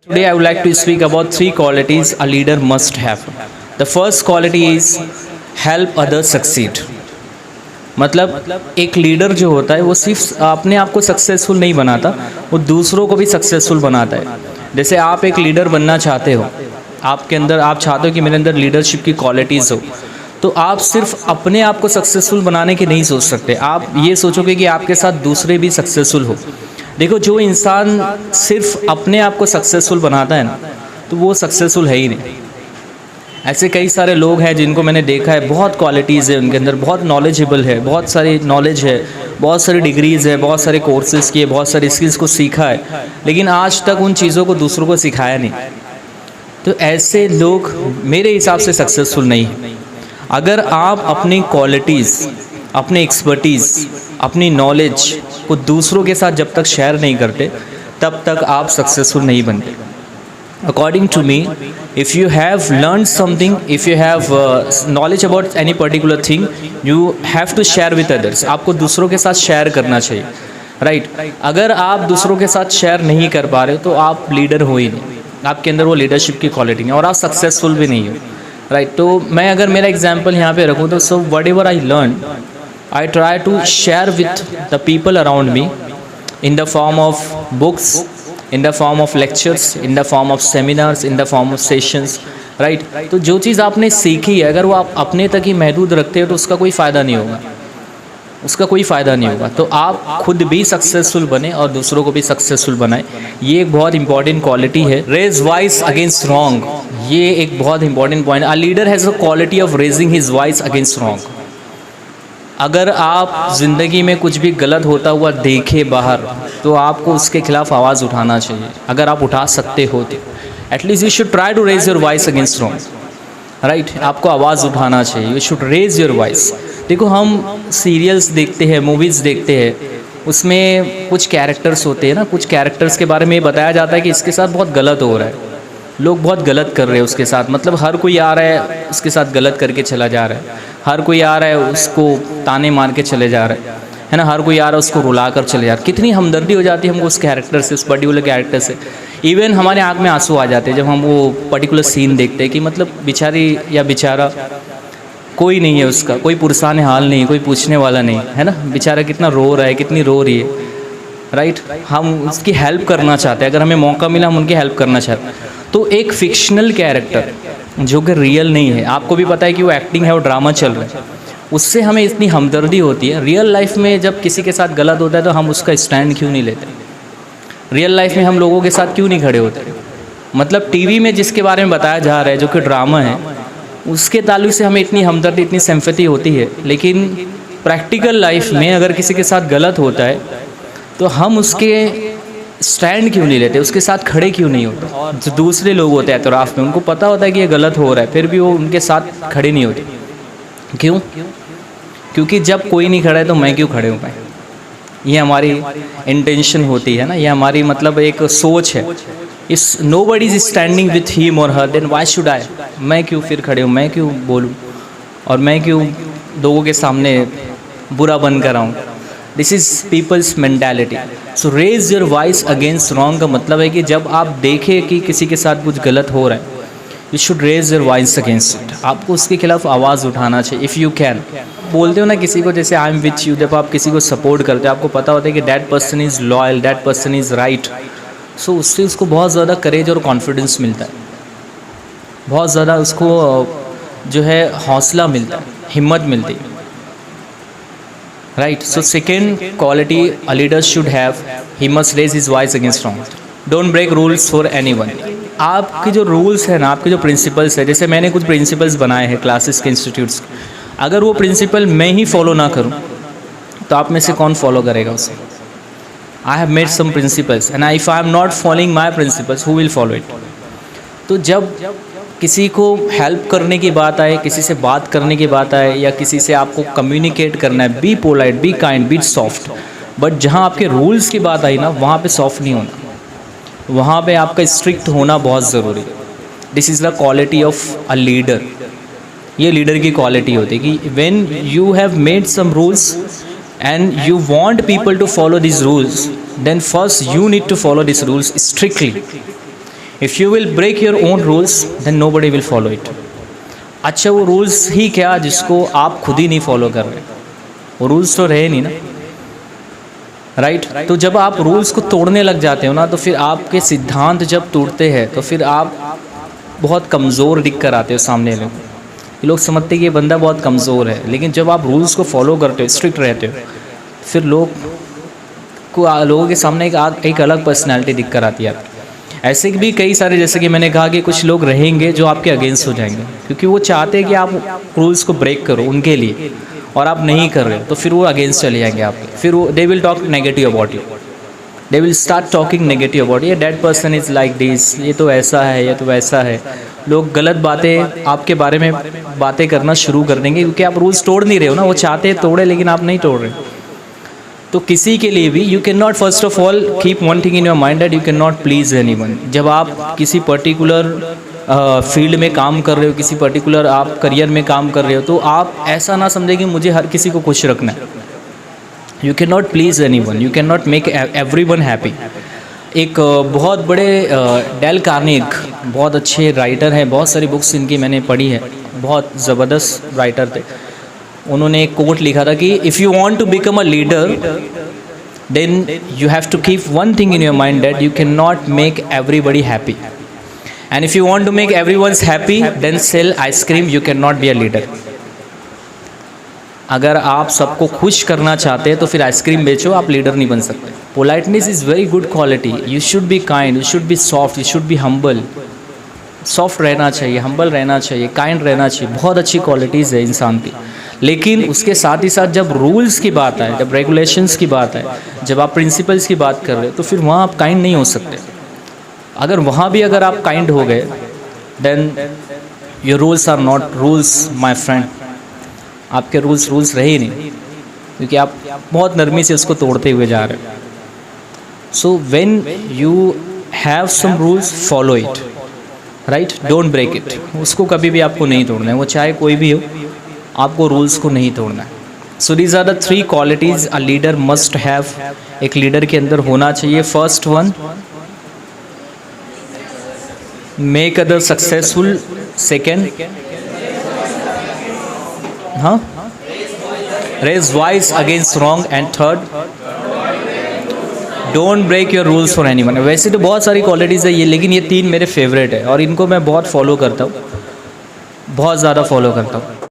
Today I would like to speak about three qualities a leader must have. The first quality is help others succeed. मतलब एक leader जो होता है वो सिर्फ अपने आप को सक्सेसफुल नहीं बनाता, वो दूसरों को भी सक्सेसफुल बनाता है। जैसे आप एक लीडर बनना चाहते हो, आपके अंदर आप चाहते हो कि मेरे अंदर लीडरशिप की क्वालिटीज़ हो, तो आप सिर्फ अपने आप को सक्सेसफुल बनाने की नहीं सोच सकते। आप ये सोचोगे कि आपके साथ दूसरे भी सक्सेसफुल हो। देखो, जो इंसान सिर्फ अपने आप को सक्सेसफुल बनाता है ना, तो वो सक्सेसफुल है ही नहीं। ऐसे कई सारे लोग हैं जिनको मैंने देखा है, बहुत क्वालिटीज़ है उनके अंदर, बहुत नॉलेजेबल है, बहुत सारी नॉलेज है, बहुत सारी डिग्रीज़ है, बहुत सारे कोर्सेज़ किए, बहुत सारी स्किल्स को सीखा है, लेकिन आज तक उन चीज़ों को दूसरों को सिखाया नहीं। तो ऐसे लोग मेरे हिसाब से सक्सेसफुल नहीं हैं। अगर आप अपनी क्वालिटीज़, अपनी एक्सपर्टीज़, अपनी नॉलेज को दूसरों के साथ जब तक शेयर नहीं करते, तब तक आप सक्सेसफुल नहीं बनते। According to me, if you have learned something, if you have knowledge about any particular thing, you have to share with others. आपको दूसरों के साथ शेयर करना चाहिए, राइट? अगर आप दूसरों के साथ शेयर नहीं कर पा रहे हो तो आप लीडर हो ही नहीं, आपके अंदर वो लीडरशिप की क्वालिटी नहीं, और आप सक्सेसफुल भी नहीं हो, राइट? तो मैं अगर मेरा एग्जाम्पल यहाँ पे रखूँ तो so what ever I learn, I try to share with the people around me in the form of books, in the form of lectures, in the form of seminars, in the form of sessions, right? तो जो चीज़ आपने सीखी है, अगर वो आप अपने तक ही महदूद रखते हो तो उसका कोई फ़ायदा नहीं होगा, उसका कोई फ़ायदा नहीं होगा। तो आप खुद भी सक्सेसफुल बने और दूसरों को भी सक्सेसफुल बनाएं। ये एक बहुत इंपॉर्टेंट क्वालिटी है। रेज वॉइस अगेंस्ट रॉन्ग, ये एक बहुत important point. A leader has a quality of raising his voice against wrong. अगर आप ज़िंदगी में कुछ भी गलत होता हुआ देखे बाहर, तो आपको उसके खिलाफ आवाज़ उठाना चाहिए। अगर आप उठा सकते हो तो at least you should try to raise your voice against wrong, right? आपको आवाज़ उठाना चाहिए, you should raise your voice. देखो, हम सीरियल्स देखते हैं, मूवीज़ देखते हैं, उसमें कुछ कैरेक्टर्स होते हैं ना, कुछ कैरेक्टर्स के बारे में बताया जाता है कि इसके साथ बहुत गलत हो रहा है, लोग बहुत गलत कर रहे हैं उसके साथ। मतलब हर कोई आ रहा है उसके साथ गलत करके चला जा रहा है, हर कोई आ रहा है उसको ताने मार के चले जा रहा है ना, हर कोई आ रहा है उसको रुला कर चले जा रहा है। कितनी हमदर्दी हो जाती है हमको उस कैरेक्टर से, उस पर्टिकुलर कैरेक्टर से। इवन हमारे आँख में आंसू आ जाते हैं जब हम वो पर्टिकुलर सीन देखते हैं कि मतलब बेचारी या बेचारा कोई नहीं है, उसका कोई पुरसान हाल नहीं, कोई पूछने वाला नहीं है ना, बेचारा कितना रो रहा है, कितनी रो रही है, राइट? हम उसकी हेल्प करना चाहते हैं, अगर हमें मौका मिला हम उनकी हेल्प करना चाहते हैं। तो एक फिक्शनल कैरेक्टर जो कि रियल नहीं है, आपको भी पता है कि वो एक्टिंग है, वो ड्रामा चल रहा है, उससे हमें इतनी हमदर्दी होती है। रियल लाइफ में जब किसी के साथ गलत होता है तो हम उसका स्टैंड क्यों नहीं लेते? रियल लाइफ में हम लोगों के साथ क्यों नहीं खड़े होते? मतलब टीवी में जिसके बारे में बताया जा रहा है जो कि ड्रामा है, उसके ताल्लुक से हमें इतनी हमदर्दी, इतनी सिंपैथी होती है, लेकिन प्रैक्टिकल लाइफ में अगर किसी के साथ गलत होता है तो हम उसके स्टैंड क्यों नहीं लेते, उसके साथ खड़े क्यों नहीं होते? और जो दूसरे लोग होते हैं एतराफ़ में, उनको पता होता है कि ये गलत हो रहा है, फिर भी वो उनके साथ खड़े नहीं होते। क्यों? क्योंकि जब कोई नहीं खड़ा है तो मैं क्यों खड़े हो पाए? ये हमारी इंटेंशन होती है ना, ये हमारी मतलब एक सोच है। इस nobody is standing with him और हर, देन व्हाई शुड आई? मैं क्यों फिर खड़े हूँ, मैं क्यों बोलूँ, और मैं क्यों लोगों के सामने बुरा बन कर आऊँ? This is people's mentality. So raise your voice against wrong का मतलब है कि जब आप देखें कि किसी के साथ कुछ गलत हो रहा है, you should raise your voice against it. आपको उसके खिलाफ आवाज़ उठाना चाहिए इफ़ यू कैन। बोलते हो ना किसी को, जैसे आई एम विथ यू, जब आप किसी को सपोर्ट करते हो, आपको पता होता है कि that person is loyal, that person is right, so उससे उसको बहुत ज़्यादा करेज और कॉन्फिडेंस मिलता है, बहुत ज़्यादा उसको जो है हौसला मिलता है, हिम्मत मिलती है, right? So second quality a leader should have, he must raise his voice against wrong. Don't break rules for anyone. आपके जो रूल्स हैं ना, आपके जो प्रिंसिपल्स है, जैसे मैंने कुछ प्रिंसिपल्स बनाए हैं क्लासेस के, इंस्टीट्यूट्स के, अगर वो प्रिंसिपल मैं ही फॉलो ना करूं तो आप में से कौन फॉलो करेगा उसे? I have made some principles and if I am not following my principles, who will follow it? तो जब किसी को हेल्प करने की बात आए, किसी से बात करने की बात आए, या किसी से आपको कम्युनिकेट करना है, be polite, be kind, be soft. But जहाँ आपके रूल्स की बात आई ना, वहाँ पे सॉफ्ट नहीं होना, वहाँ पे आपका स्ट्रिक्ट होना बहुत ज़रूरी है। This is the quality of a leader. ये लीडर की क्वालिटी होती है कि when you have made some rules and you want people to follow this rules, then first you need to follow these rules strictly. If you will break your own rules then nobody will follow it. अच्छा, वो rules ही क्या जिसको आप खुद ही नहीं follow कर रहे, वो रूल्स तो रहे नहीं ना, राइट। तो जब आप रूल्स को तोड़ने लग जाते हो ना, तो फिर आपके सिद्धांत जब टूटते हैं तो फिर आप बहुत कमज़ोर दिख कर आते हो सामने लोग। ये लोग समझते हैं कि ये बंदा बहुत कमज़ोर है, लेकिन जब आप रूल्स को फॉलो करते हो, स्ट्रिक्ट रहते हो, फिर लोगों के सामने एक अलग पर्सनैलिटी दिख कर आती है। ऐसे भी कई सारे, जैसे कि मैंने कहा कि कुछ लोग रहेंगे जो आपके अगेंस्ट हो जाएंगे, क्योंकि वो चाहते हैं कि आप रूल्स को ब्रेक करो उनके लिए, और आप नहीं कर रहे हो, तो फिर वो अगेंस्ट चले जाएंगे आपके। फिर वो they will talk negative about you, they will start talking negative about ये that person is like this, ये तो ऐसा है, ये तो वैसा है। लोग गलत बातें आपके बारे में बातें करना शुरू कर देंगे, क्योंकि आप रूल्स तोड़ नहीं रहे हो ना। वो चाहते हैं तोड़े, लेकिन आप नहीं तोड़ रहे। तो किसी के लिए भी you can not, first of all keep one thing in your mind that you can not please anyone. जब आप किसी पर्टिकुलर फील्ड में काम कर रहे हो, किसी पर्टिकुलर आप करियर में काम कर रहे हो, तो आप ऐसा ना समझें कि मुझे हर किसी को खुश रखना है। You can not please anyone, you can not make everyone happy. एक बहुत बड़े डेल कार्नेगी बहुत अच्छे राइटर हैं, बहुत सारी बुक्स इनकी मैंने पढ़ी है, बहुत ज़बरदस्त राइटर थे। उन्होंने एक कोट लिखा था कि if you want to become a leader then you have to keep one thing in your mind that you can not make everybody happy, and if you want to make everyone's happy then sell ice cream, you can not be a leader. अगर आप सबको खुश करना चाहते हैं तो फिर ice cream बेचो, आप लीडर नहीं बन सकते। Politeness is very good quality, you should be kind, you should be soft, you should be humble. Soft रहना चाहिए, हम्बल रहना चाहिए, काइंड रहना चाहिए, बहुत अच्छी क्वालिटीज़ है इंसान की। लेकिन उसके साथ ही साथ जब रूल्स की बात आए, जब रेगुलेशंस की बात आए, जब आप प्रिंसिपल्स की बात कर रहे हो, तो फिर वहाँ आप काइंड नहीं हो सकते। अगर वहाँ भी अगर आप काइंड हो गए then your rules are not rules my friend. आपके रूल्स रहे ही नहीं, क्योंकि आप बहुत नरमी से उसको तोड़ते हुए जा रहे हो। So when you have some rules follow it, right, don't break it. उसको कभी भी आपको नहीं तोड़ना है, वो चाहे कोई भी हो, आपको रूल्स को नहीं तोड़ना है। So these are the 3 qualities a leader must have, एक लीडर के अंदर होना चाहिए। First one, make other successful. Second, हाँ, raise voice against wrong. And third, don't break your rules for anyone. वैसे तो बहुत सारी क्वालिटीज़ है ये, लेकिन ये 3 मेरे फेवरेट है और इनको मैं बहुत फॉलो करता हूँ, बहुत ज़्यादा फॉलो करता हूँ।